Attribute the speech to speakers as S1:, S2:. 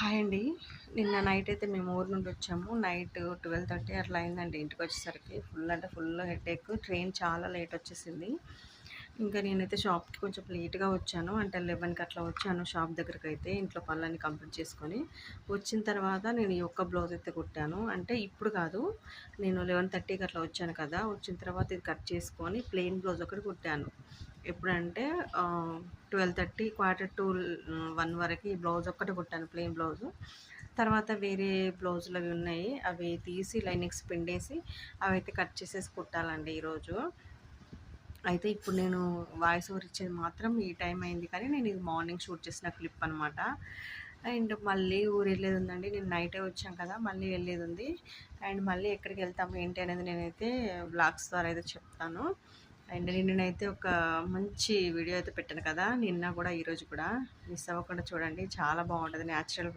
S1: Hi అండి. నిన్న night అయితే మేము ఊరు నుండి వచ్చాము. నైట్ 12:30 అట్లా అయిందండి ఇంటికి వచ్చేసరికి. ఫుల్ అంటే ఫుల్ హెడేక్. ట్రైన్ చాలా లేట్ వచ్చేసింది. ఇంకా నేనైతే షాప్‌కి కొంచెం లేట్‌గా వచ్చాను. అంటే 11కి అట్లా వచ్చాను షాప్ దగ్గరకైతే. ఇంట్లో పనులన్నీ కంప్లీట్ చేసుకొని. వచ్చిన తర్వాత నేను ఈ ఒక్క బ్లౌజ్ అయితే కుట్టాను. అంటే ఇప్పుడు కాదు. నేను 11:30కి అట్లా వచ్చాను కదా! వచ్చిన తర్వాత ఇది కట్ చేసుకొని ప్లెయిన్ బ్లౌజ్ ఒకటి కుట్టాను. ఎప్పుడంటే 12:30 క్వార్టర్ టు 1 వరకు ఈ బ్లౌజ్ ఒక్కటే కుట్టాను ప్లెయిన్ బ్లౌజు. తర్వాత వేరే బ్లౌజులు అవి ఉన్నాయి. అవి తీసి లైనింగ్స్ పిండేసి అవైతే కట్ చేసేసి కుట్టాలండి ఈరోజు. అయితే ఇప్పుడు నేను వాయిస్ ఓవర్ ఇచ్చేది మాత్రం ఈ టైం అయింది, కానీ నేను ఇది మార్నింగ్ షూట్ చేసిన క్లిప్ అనమాట. అండ్ మళ్ళీ ఊరు వెళ్ళేది ఉందండి. నేను నైటే వచ్చాను కదా, మళ్ళీ వెళ్ళేది ఉంది. అండ్ మళ్ళీ ఎక్కడికి వెళ్తాము ఏంటి అనేది నేనైతే బ్లాగ్స్ ద్వారా అయితే చెప్తాను. అండ్ నిన్ననైతే ఒక మంచి వీడియో అయితే పెట్టాను కదా, నిన్న కూడా ఈరోజు కూడా మిస్ అవ్వకుండా చూడండి. చాలా బాగుంటుంది న్యాచురల్